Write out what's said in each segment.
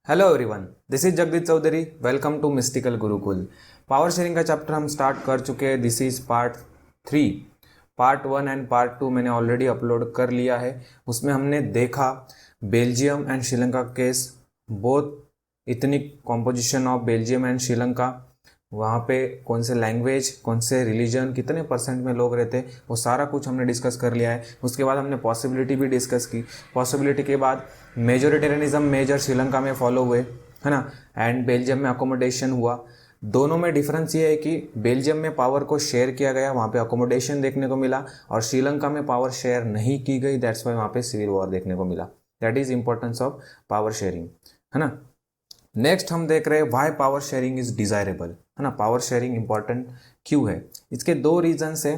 Hello everyone, this is Jagdeep Chaudhary. Welcome to mystical Gurukul. Power sharing का chapter हम start कर चुके हैं। This is part 3। Part 1 and part 2 मैंने ऑलरेडी अपलोड कर लिया है। उसमें हमने देखा Belgium and Sri Lanka case, both ethnic composition of Belgium and Sri Lanka, वहाँ पे कौन से लैंग्वेज, कौन से रिलीजन, कितने परसेंट में लोग रहते, वो सारा कुछ हमने डिस्कस कर लिया है। उसके बाद हमने पॉसिबिलिटी भी डिस्कस की। पॉसिबिलिटी के बाद मेजोरिटेरियनिज्म मेजर श्रीलंका में फॉलो हुए, है ना, एंड बेल्जियम में अकोमोडेशन हुआ। दोनों में डिफरेंस ये है कि बेल्जियम में पावर को शेयर किया गया, वहाँ पे अकोमोडेशन देखने को मिला, और श्रीलंका में पावर शेयर नहीं की गई, दैट्स वाई वहाँ पे सिविल वॉर देखने को मिला। That is importance of power sharing, है ना। नेक्स्ट हम देख रहे हैं why power sharing is desirable, है ना। पावर शेयरिंग इंपॉर्टेंट क्यों है, इसके दो रीजंस है।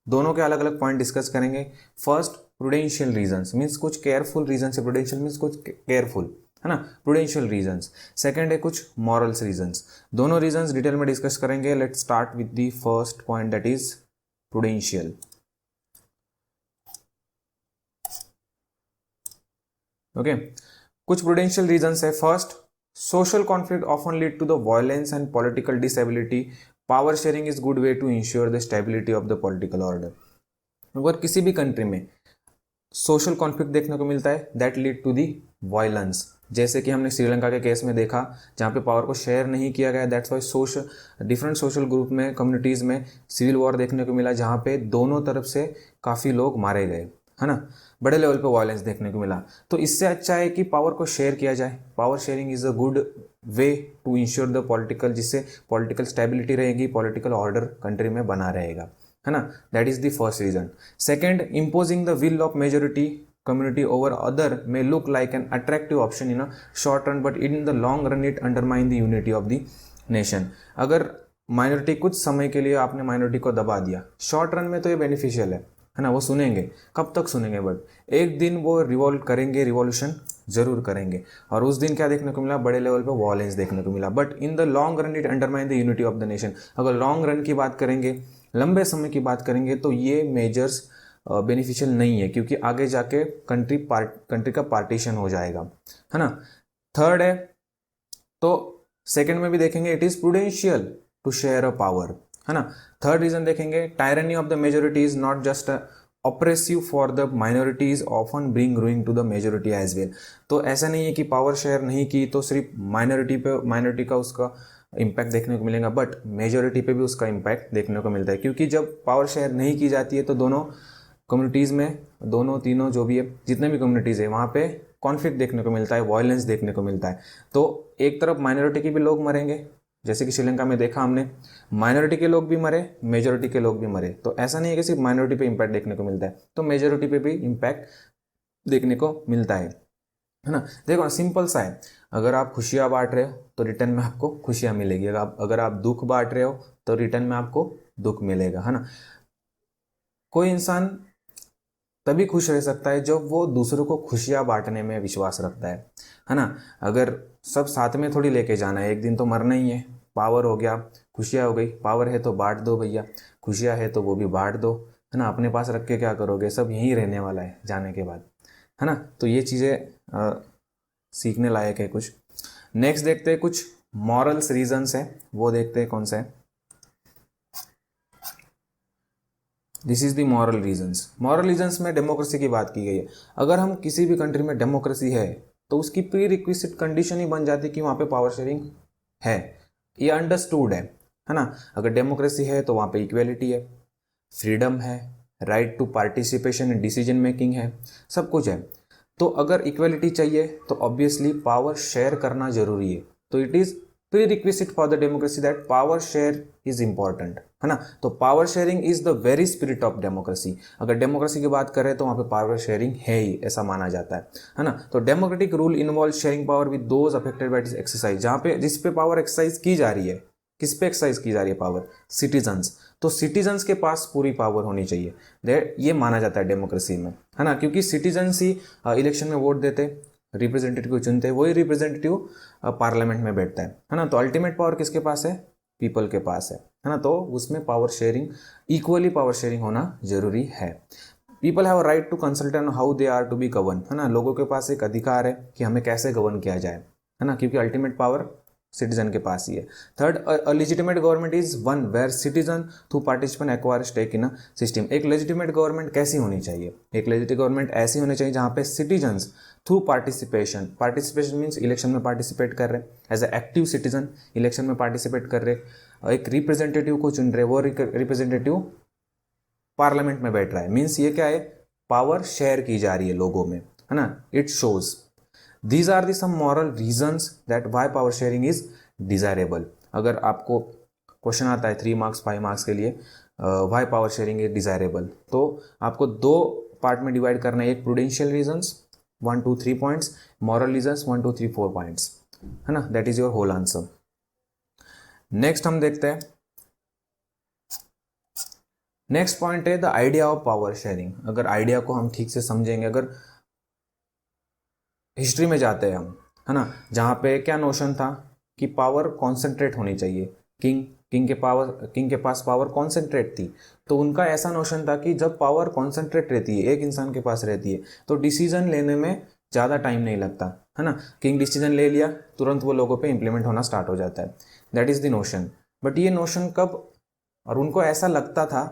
दोनों के अलग अलग पॉइंट डिस्कस करेंगे। फर्स्ट, प्रूडेंशियल रीजंस, मीन्स कुछ केयरफुल रीजन है। प्रूडेंशियल मीन्स कुछ केयरफुल, है ना, प्रूडेंशियल रीजंस। सेकंड है कुछ मॉरल्स रीजंस। दोनों रीजंस डिटेल में डिस्कस करेंगे। Let's start with the first point, that is prudential. Okay, कुछ प्रूडेंशियल रीजंस है। First, social conflict often lead to the violence and political disability. Power sharing is good way to ensure the stability of the political order. अगर किसी भी country में social conflict देखने को मिलता है, that lead to the violence, जैसे कि हमने श्रीलंका के केस में देखा, जहाँ पे पावर को शेयर नहीं किया गया, that's why different social group में, कम्युनिटीज़ में सिविल वॉर देखने को मिला, जहाँ पे दोनों तरफ से काफ़ी लोग मारे गए, है ना, बड़े लेवल पे वायलेंस देखने को मिला। तो इससे अच्छा है कि पावर को शेयर किया जाए। Power sharing is a good way to ensure the political, जिससे पॉलिटिकल स्टेबिलिटी रहेगी, पॉलिटिकल ऑर्डर कंट्री में बना रहेगा, है ना। That is the first reason. Second, imposing the will of majority community over other may look like an attractive option in a short run, but in the long run it undermine the unity of the nation. अगर minority कुछ समय के लिए आपने minority को दबा दिया, short run में तो ये बेनिफिशियल है ना, वो सुनेंगे, कब तक सुनेंगे, बट एक दिन वो रिवॉल्व करेंगे, रिवॉल्यूशन जरूर करेंगे, और उस दिन क्या देखने को मिला, बड़े लेवल पे वॉयलेंस देखने को मिला। But in the long run it undermine the unity of the nation. अगर लॉन्ग रन की बात करेंगे, लंबे समय की बात करेंगे, तो ये मेजर्स बेनिफिशियल नहीं है, क्योंकि आगे जाके कंट्री का पार्टीशन हो जाएगा, है ना। थर्ड है, तो सेकंड में भी देखेंगे, it is prudential to share a power, है ना। थर्ड रीजन देखेंगे, tyranny of the majority is not just oppressive for the minorities, often bring ruin to the majority as well. तो ऐसा नहीं है कि पावर शेयर नहीं की तो सिर्फ माइनॉरिटी का उसका इम्पैक्ट देखने को मिलेगा, बट मेजोरिटी पे भी उसका इम्पैक्ट देखने को मिलता है, क्योंकि जब पावर शेयर नहीं की जाती है तो दोनों कम्युनिटीज़ में, दोनों तीनों जो भी है, जितने भी कम्युनिटीज़ है, वहाँ पे कॉन्फ्लिक्ट देखने को मिलता है, वायलेंस देखने को मिलता है। तो एक तरफ माइनॉरिटी के भी लोग मरेंगे, जैसे कि श्रीलंका में देखा हमने, माइनॉरिटी के लोग भी मरे, मेजोरिटी के लोग भी मरे। तो ऐसा नहीं है कि सिर्फ माइनॉरिटी पे इम्पैक्ट देखने को मिलता है, तो मेजोरिटी पे भी इम्पैक्ट देखने को मिलता है ना। देखो ना, सिंपल सा है, अगर आप खुशियाँ बांट रहे हो तो रिटर्न में आपको खुशियाँ मिलेगी, अगर आप दुख बांट रहे हो तो रिटर्न में आपको दुख मिलेगा, है ना। कोई इंसान तभी खुश रह सकता है जब वो दूसरों को खुशियाँ बांटने में विश्वास रखता है ना। अगर सब साथ में थोड़ी लेके जाना है, एक दिन तो मरना ही है। पावर हो गया, खुशियाँ हो गई, पावर है तो बांट दो भैया, खुशियाँ है तो वो भी बांट दो, है ना। अपने पास रख के क्या करोगे, सब यहीं रहने वाला है जाने के बाद, है ना। तो ये चीज़ें सीखने लायक है कुछ। नेक्स्ट देखते हैं कुछ मॉरल्स रीजंस है, वो देखते हैं कौन सा है। This is the moral reasons. Moral reasons में डेमोक्रेसी की बात की गई है। अगर हम किसी भी कंट्री में डेमोक्रेसी है तो उसकी प्री रिक्विजिट कंडीशन ही बन जाती है कि वहाँ पे पावर शेयरिंग है, ये अंडरस्टूड है ना। अगर डेमोक्रेसी है तो वहाँ पे इक्वेलिटी है, फ्रीडम है, right to participation in decision making है, सब कुछ है। तो अगर इक्वेलिटी चाहिए तो ऑब्वियसली पावर शेयर करना जरूरी है। तो it is pre requisite for the democracy that power share is important, है ना। तो power sharing is the very spirit of democracy. अगर डेमोक्रेसी की बात करें तो वहाँ पे पावर शेयरिंग है ही, ऐसा माना जाता है ना। तो democratic rule involve sharing power with those affected by this exercise. जहाँ पे जिस पे पावर एक्सरसाइज की जा रही है, किस पे एक्सरसाइज की जा रही है पावर, सिटीजन्स। तो सिटीजन्स के पास पूरी पावर होनी चाहिए, ये माना जाता है डेमोक्रेसी में, है ना। क्योंकि सिटीजन्स ही इलेक्शन में वोट देते, रिप्रेजेंटेटिव को चुनते हैं, वही रिप्रेजेंटेटिव पार्लियामेंट में बैठता है ना। तो अल्टीमेट पावर किसके पास है, पीपल के पास है ना। तो उसमें power sharing, equally power sharing होना जरूरी है। People have a right to consult on how they are to be govern, है ना। लोगों के पास एक अधिकार है कि हमें कैसे गवर्न किया जाए, है ना, क्योंकि अल्टीमेट पावर सिटीजन के पास ही है। Third, a legitimate government is one where citizen through participant acquire stake in a system. एक लेजिटिमेट गवर्नमेंट कैसी होनी चाहिए? एक लेजिटिमेट गवर्नमेंट ऐसी होनी चाहिए जहाँ पे citizens through participation, participation means election में पार्टिसिपेट कर रहे, as a active citizen election में पार्टिसिपेट कर रहे, एक रिप्रेजेंटेटिव को चुन रहे, वो रिप्रेजेंटेटिव पार्लियामेंट में बैठ रहा है, मीन्स ये क्या है, पावर शेयर की जा रही है लोगों में, है ना। It shows these are the some moral reasons that why power sharing is desirable. अगर आपको क्वेश्चन आता है 3 मार्क्स 5 मार्क्स के लिए why power sharing is desirable, तो आपको 2 पार्ट में डिवाइड करना है, एक prudential reasons 1 2 3 points, moral reasons 1 2 3 4 points, है ना। That is your whole answer. Next हम देखते हैं, नेक्स्ट पॉइंट है the idea of power sharing. अगर आइडिया को हम ठीक से समझेंगे, अगर हिस्ट्री में जाते हैं हम, है ना, जहाँ पे क्या नोशन था कि पावर कॉन्सेंट्रेट होनी चाहिए, किंग के पास पावर कॉन्सेंट्रेट थी, तो उनका ऐसा नोशन था कि जब पावर कॉन्सेंट्रेट रहती है, एक इंसान के पास रहती है, तो डिसीजन लेने में ज़्यादा टाइम नहीं लगता, है ना। किंग डिसीजन ले लिया, तुरंत वो लोगों पे इम्प्लीमेंट होना स्टार्ट हो जाता है। That is the notion. But ये नोशन कब, और उनको ऐसा लगता था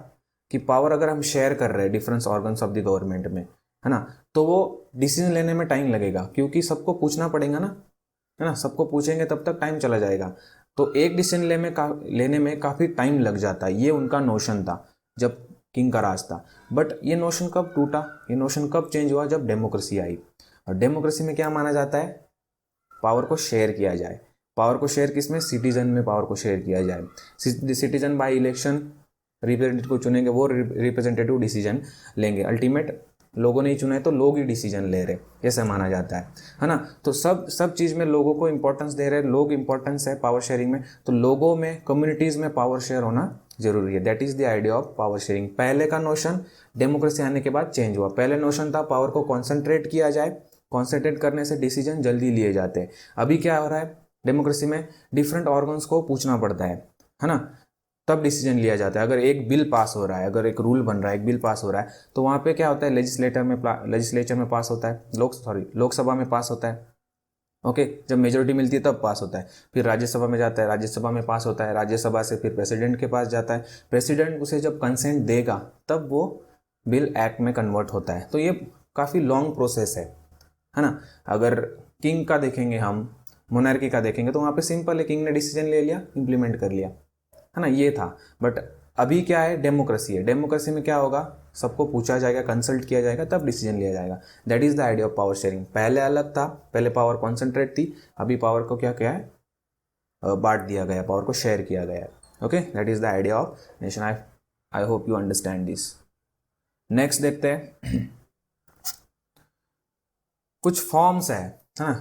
कि पावर अगर हम शेयर कर रहे हैं different organs of the government में, है ना, तो वो डिसीजन लेने में टाइम लगेगा, क्योंकि सबको पूछना पड़ेगा ना, है ना, सबको पूछेंगे तब तक टाइम चला जाएगा, तो एक डिसीजन लेने में काफ़ी टाइम लग जाता है। ये उनका नोशन था जब किंग का राज था। बट ये नोशन कब टूटा, ये नोशन कब चेंज हुआ? जब डेमोक्रेसी आई। और डेमोक्रेसी में क्या माना जाता है? पावर को शेयर किया जाए। पावर को शेयर किसमें? सिटीजन में पावर को शेयर किया जाए। सिटीजन बाय इलेक्शन रिप्रेजेंटेटिव को चुनेंगे, वो रिप्रेजेंटेटिव डिसीजन लेंगे। अल्टीमेट लोगों ने ही चुना है, तो लोग ही डिसीजन ले रहे, ऐसा माना जाता है ना। तो सब चीज़ में लोगों को इंपॉर्टेंस दे रहे, लोग इंपॉर्टेंस है पावर शेयरिंग में, तो लोगों में, कम्युनिटीज़ में पावर शेयर होना जरूरी है। That is the idea of power sharing. पहले का नोशन डेमोक्रेसी आने के बाद चेंज हुआ। पहले नोशन था पावर को कॉन्सेंट्रेट किया जाए, कॉन्सेंट्रेट करने से डिसीजन जल्दी लिए जाते हैं। अभी क्या हो रहा है डेमोक्रेसी में? डिफरेंट ऑर्गन्स को पूछना पड़ता है ना, तब डिसीजन लिया जाता है। अगर एक बिल पास हो रहा है, अगर एक रूल बन रहा है, एक बिल पास हो रहा है, तो वहाँ पे क्या होता है, लेजिस्लेचर में पास होता है, लोकसभा में पास होता है, ओके। जब मेजोरिटी मिलती है तब पास होता है। फिर राज्यसभा में जाता है, राज्यसभा में पास होता है, राज्यसभा से फिर प्रेसिडेंट के पास जाता है, प्रेसिडेंट उसे जब कंसेंट देगा तब वो बिल एक्ट में कन्वर्ट होता है। तो ये काफ़ी लॉन्ग प्रोसेस है ना। अगर किंग का देखेंगे हम, मोनार्की का देखेंगे, तो वहाँ पे सिंपल है, किंग ने डिसीजन ले लिया, इंप्लीमेंट कर लिया, है ना, ये था। बट अभी क्या है, डेमोक्रेसी है। डेमोक्रेसी में क्या होगा, सबको पूछा जाएगा, कंसल्ट किया जाएगा, तब डिसीजन लिया जाएगा। That is the idea of power sharing. पहले अलग था, पहले पावर कॉन्सेंट्रेट थी, अभी पावर को क्या है, बांट दिया गया, पावर को शेयर किया गया। Okay, that is the idea of nation. I hope you understand this. Next देखते हैं कुछ फॉर्म्स है ना,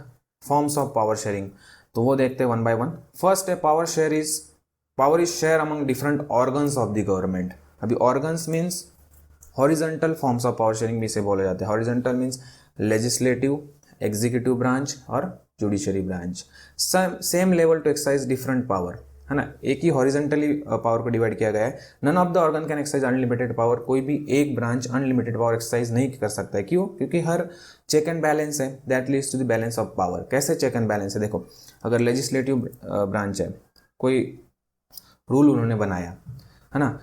फॉर्म्स ऑफ पावर शेयरिंग, तो वो देखते हैं वन बाय वन। फर्स्ट है power is share among different organs of the government. अभी organs means horizontal forms of power sharing भी इसे बोले जाते हैं। Horizontal means legislative, executive branch और judiciary branch. Same level to exercise different power, है ना, एक ही हॉरिजॉन्टली पावर को डिवाइड किया गया है। None of the organ can exercise unlimited power. कोई भी एक ब्रांच अनलिमिटेड पावर एक्सरसाइज नहीं कर सकता है। क्यों? क्योंकि हर चेक एंड बैलेंस है, that leads to the balance of power. कैसे चेक एंड बैलेंस है? देखो, अगर लेजिस्लेटिव ब्रांच है, कोई रूल उन्होंने बनाया, है ना,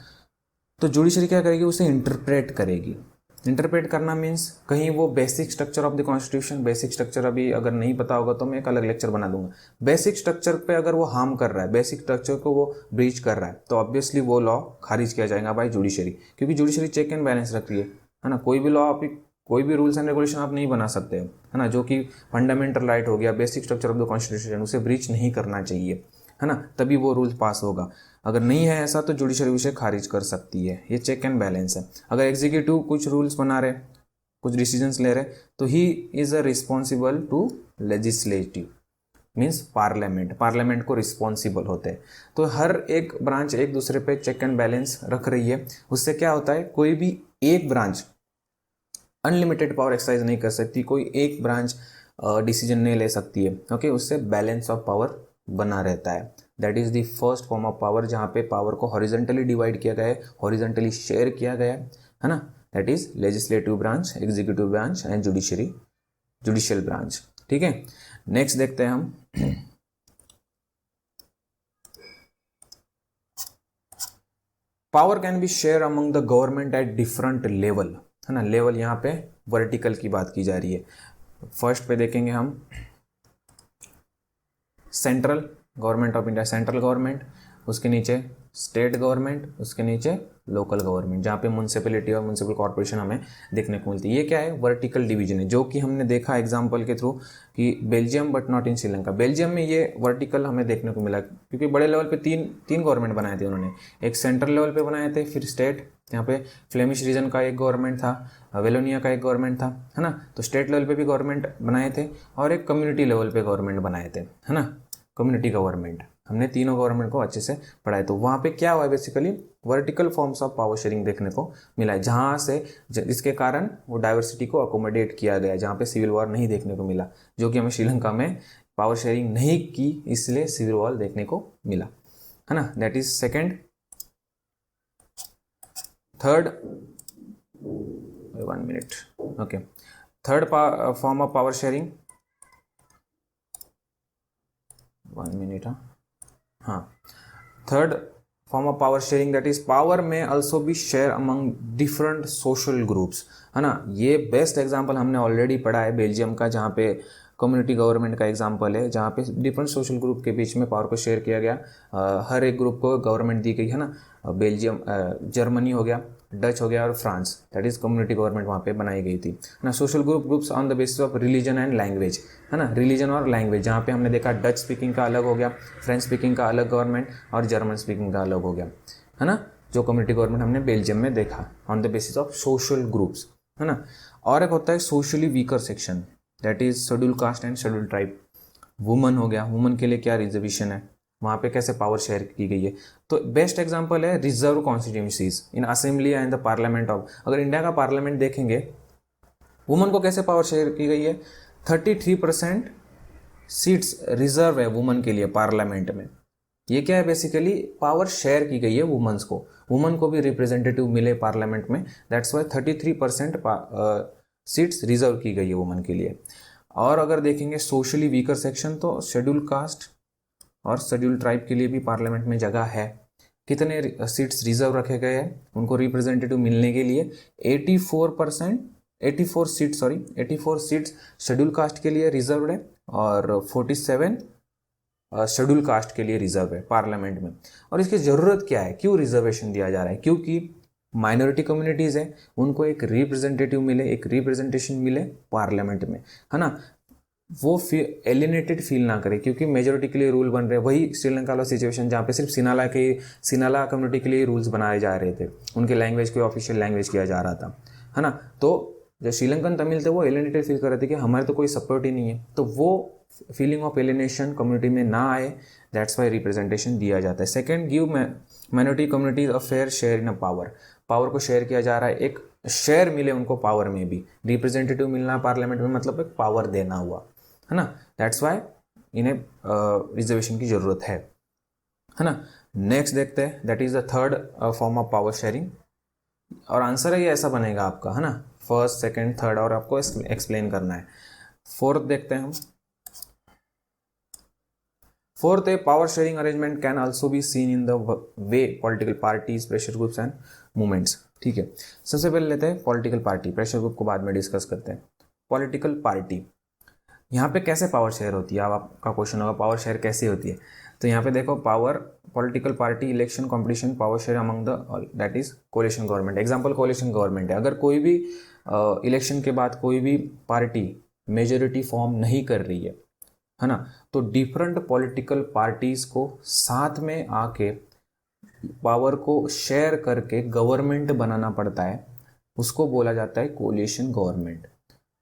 तो जुडिशरी क्या करेगी, उसे इंटरप्रेट करेगी। इंटरप्रेट करना मीन्स कहीं वो basic structure of the constitution, basic structure अभी अगर नहीं पता होगा तो मैं एक अलग लेक्चर बना दूंगा। बेसिक स्ट्रक्चर पे अगर वो हार्म कर रहा है, बेसिक स्ट्रक्चर को वो ब्रीच कर रहा है, तो ऑब्वियसली वो लॉ खारिज किया जाएगा बाय जुडिशरी, क्योंकि जुडिशरी चेक एंड बैलेंस रखती है ना। कोई भी लॉ आप, कोई भी रूल्स एंड रेगुलेशन आप नहीं बना सकते, है ना, जो कि फंडामेंटल राइट हो गया, basic structure of the constitution, उसे ब्रीच नहीं करना चाहिए, है ना, तभी वो रूल पास होगा। अगर नहीं है ऐसा तो जुडिशरी उसे खारिज कर सकती है। ये चेक एंड बैलेंस है। अगर एग्जीक्यूटिव कुछ रूल्स बना रहे, कुछ डिसीजंस ले रहे, तो he is a responsible to legislative means parliament को रिस्पॉन्सिबल होते हैं। तो हर एक ब्रांच एक दूसरे पे चेक एंड बैलेंस रख रही है। उससे क्या होता है, कोई भी एक ब्रांच अनलिमिटेड पावर एक्सरसाइज नहीं कर सकती, कोई एक ब्रांच डिसीजन नहीं ले सकती है। ओके, उससे बैलेंस ऑफ पावर बना रहता है। That is the first form of power, जहाँ पे पावर को हॉरिजॉन्टली डिवाइड किया गया है, हॉरिजॉन्टली शेयर किया गया है ना। That is legislative branch, executive branch and judicial branch. ठीक है। नेक्स्ट देखते हैं हम power can be share among the government at different level, है ना। लेवल यहाँ पे वर्टिकल की बात की जा रही है। फर्स्ट पे देखेंगे हम central government of India, central government, उसके नीचे स्टेट गवर्नमेंट, उसके नीचे लोकल गवर्नमेंट, जहाँ पे म्यूनसिपैलिटी और म्यूनसिपल कॉर्पोरेशन हमें देखने को मिलती है। ये क्या है, वर्टिकल डिवीजन है, जो कि हमने देखा एग्जांपल के थ्रू कि Belgium but not in Sri Lanka. Belgium में ये वर्टिकल हमें देखने को मिला क्योंकि बड़े लेवल पे तीन गवर्नमेंट बनाए थे उन्होंने। एक सेंट्रल लेवल पे बनाए थे, फिर स्टेट, यहाँ पे फ्लेमिश रीजन का एक गवर्नमेंट था, वेलोनिया का एक गवर्नमेंट था, है ना। तो स्टेट लेवल पे भी गवर्नमेंट बनाए थे और एक कम्युनिटी लेवल पे गवर्नमेंट बनाए थे, है ना, कम्युनिटी गवर्नमेंट। हमने तीनों गवर्नमेंट को अच्छे से पढ़ा है। तो वहाँ पे क्या हुआ है, basically vertical forms of power sharing देखने को मिला है, जहाँ से इसके कारण वो डाइवर्सिटी को अकोमोडेट किया गया, जहाँ पे सिविल वॉर नहीं देखने को मिला, जो कि हमें श्रीलंका में पावर शेयरिंग नहीं की इसलिए सिविल वॉर देखने को मिला, है ना। That is second. Third, 1 minute, okay. Third form of power sharing, 1 minute, हाँ। Third form of power sharing that is power may also be share among different social groups, है ना। ये बेस्ट एग्जांपल हमने ऑलरेडी पढ़ा है Belgium का, जहाँ पे कम्युनिटी गवर्नमेंट का एग्जांपल है, जहाँ पे डिफरेंट सोशल ग्रुप के बीच में पावर को शेयर किया गया। हर एक ग्रुप को गवर्नमेंट दी गई, है ना। बेल्जियम, जर्मनी हो गया, डच हो गया और France, that is community government वहाँ पे बनाई गई थी, है ना। Social groups on the basis of religion and language, है ना, रिलीजन और लैंग्वेज, जहाँ पे हमने देखा डच स्पीकिंग का अलग हो गया, फ्रेंच स्पीकिंग का अलग गवर्नमेंट और जर्मन स्पीकिंग का अलग हो गया, है ना। जो कम्युनिटी गवर्नमेंट हमने बेल्जियम में देखा on the basis of social groups, है ना। और एक होता है socially weaker section, that is schedule caste and schedule tribe. Woman हो गया, वुमन के लिए क्या रिजर्वेशन है, वहाँ पे कैसे पावर शेयर की गई है। तो बेस्ट एग्जांपल है reserve constituencies in assembly and the parliament of, अगर इंडिया का पार्लियामेंट देखेंगे, वुमन को कैसे पावर शेयर की गई है, 33% सीट्स रिजर्व है वुमन के लिए पार्लियामेंट में। ये क्या है, बेसिकली पावर शेयर की गई है वुमेन्स को, वुमन को भी रिप्रेजेंटेटिव मिले पार्लियामेंट में, दैट्स वाई 33% सीट्स रिजर्व की गई है वुमन के लिए। और अगर देखेंगे सोशली वीकर सेक्शन, तो शेड्यूल कास्ट और शेड्यूल ट्राइब के लिए भी पार्लियामेंट में जगह है। कितने सीट्स रिजर्व रखे गए हैं उनको रिप्रेजेंटेटिव मिलने के लिए, 84 सीट्स शेड्यूल कास्ट के लिए रिजर्व है और 47 शेड्यूल कास्ट के लिए रिजर्व है पार्लियामेंट में। और इसकी ज़रूरत क्या है, क्यों रिजर्वेशन दिया जा रहा है, क्योंकि माइनॉरिटी कम्युनिटीज़ है, उनको एक रिप्रेजेंटेटिव मिले, एक रिप्रेजेंटेशन मिले पार्लियामेंट में, है ना। वो एलिनेटेड फील ना करे, क्योंकि मेजोरिटी के लिए रूल बन रहे हैं। वही श्रीलंका वाला सिचुएशन जहाँ पे सिर्फ सिनाला कम्युनिटी के लिए रूल्स बनाए जा रहे थे, उनके लैंग्वेज को ऑफिशियल लैंग्वेज किया जा रहा था, है ना। तो जो श्रीलंकन तमिल थे वो एलिनेटेड फील कर रहे थे कि हमारे तो कोई सपोर्ट ही नहीं है, तो वो फीलिंग ऑफ एलिनेशन कम्युनिटी में ना आए, दैट्स वाई रिप्रेजेंटेशन दिया जाता है। Second, give minority communities a fair share in a power, power को शेयर किया जा रहा है, एक शेयर मिले उनको पावर में भी, रिप्रेजेंटेटिव मिलना पार्लियामेंट में मतलब एक पावर देना हुआ, है ना। दैट्स वाई इन्हें रिजर्वेशन की जरूरत है ना। नेक्स्ट देखते हैं, that is the third form of power sharing, और आंसर है ये ऐसा बनेगा आपका, है ना, फर्स्ट सेकंड थर्ड, और आपको एक्सप्लेन करना है। फोर्थ देखते हैं हम। फोर्थ है power sharing arrangement can also be seen in the way political parties, pressure groups and movements. ठीक है, सबसे पहले लेते हैं पॉलिटिकल पार्टी, प्रेशर ग्रुप को बाद में डिस्कस करते हैं। पॉलिटिकल पार्टी, यहाँ पे कैसे पावर शेयर होती है, अब आपका क्वेश्चन होगा पावर शेयर कैसे होती है। तो यहाँ पे देखो, power political party election competition power share among the, that is coalition government. Example coalition government है, अगर कोई भी इलेक्शन के बाद कोई भी पार्टी मेजोरिटी फॉर्म नहीं कर रही है ना, तो डिफरेंट पॉलिटिकल पार्टीज को साथ में आके पावर को शेयर करके गवर्नमेंट बनाना पड़ता है, उसको बोला जाता है कोलिशन गवर्नमेंट,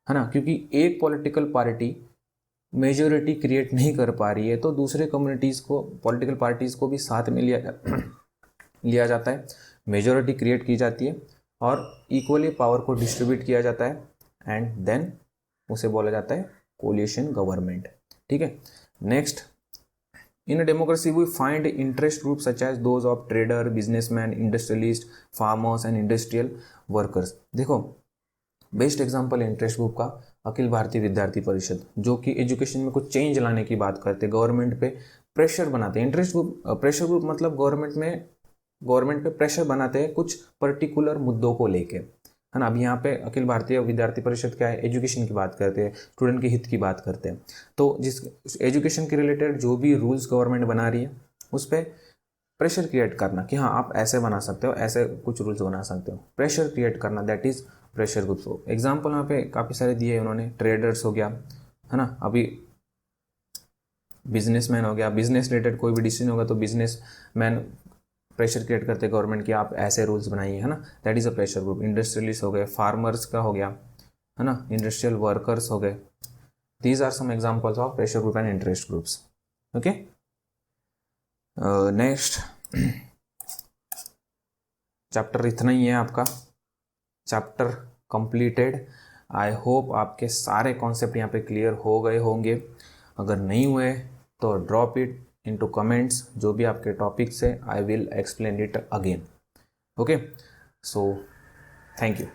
है ना। क्योंकि एक पॉलिटिकल पार्टी मेजोरिटी क्रिएट नहीं कर पा रही है, तो दूसरे कम्युनिटीज़ को, पॉलिटिकल पार्टीज को भी साथ में लिया जाता है, मेजोरिटी क्रिएट की जाती है और इक्वली पावर को डिस्ट्रीब्यूट किया जाता है, एंड देन उसे बोला जाता है कोलिशन गवर्नमेंट। ठीक है, next, in a democracy we find interest group such as those of trader, businessman, industrialist, farmers and industrial workers. देखो, बेस्ट एग्जांपल है इंटरेस्ट ग्रुप का अखिल भारतीय विद्यार्थी परिषद, जो कि एजुकेशन में कुछ चेंज लाने की बात करते, गवर्नमेंट पे प्रेशर बनाते हैं। इंटरेस्ट ग्रुप, प्रेशर ग्रुप मतलब गवर्नमेंट पे प्रेशर बनाते हैं कुछ पर्टिकुलर मुद्दों को लेके, है ना। अब यहाँ पे अखिल भारतीय विद्यार्थी परिषद क्या है, एजुकेशन की बात करते हैं, स्टूडेंट के हित की बात करते हैं। तो जिस एजुकेशन के रिलेटेड जो भी रूल्स गवर्नमेंट बना रही है उस पर प्रेशर क्रिएट करना कि हाँ आप ऐसे बना सकते हो, ऐसे कुछ रूल्स बना सकते हो, प्रेशर क्रिएट करना, that is pressure group. Example यहाँ पे काफ़ी सारे दिए हैं उन्होंने, ट्रेडर्स हो गया, है ना, अभी बिजनेसमैन हो गया, बिजनेस रिलेटेड कोई भी डिसीजन होगा तो बिजनेसमैन प्रेशर क्रिएट करते गवर्नमेंट की आप ऐसे रूल्स बनाइए, है ना, that is a pressure group. Industrialist हो गए, फार्मर्स का हो गया, है ना, इंडस्ट्रियल वर्कर्स हो गए, these are some examples of pressure group and interest groups. Okay, next chapter इतना ही है आपका, चैप्टर कंप्लीटेड। आई होप आपके सारे कॉन्सेप्ट यहाँ पे क्लियर हो गए होंगे। अगर नहीं हुए तो ड्रॉप इट इनटू कमेंट्स, जो भी आपके टॉपिक्स है I will explain it again. Okay, so thank you.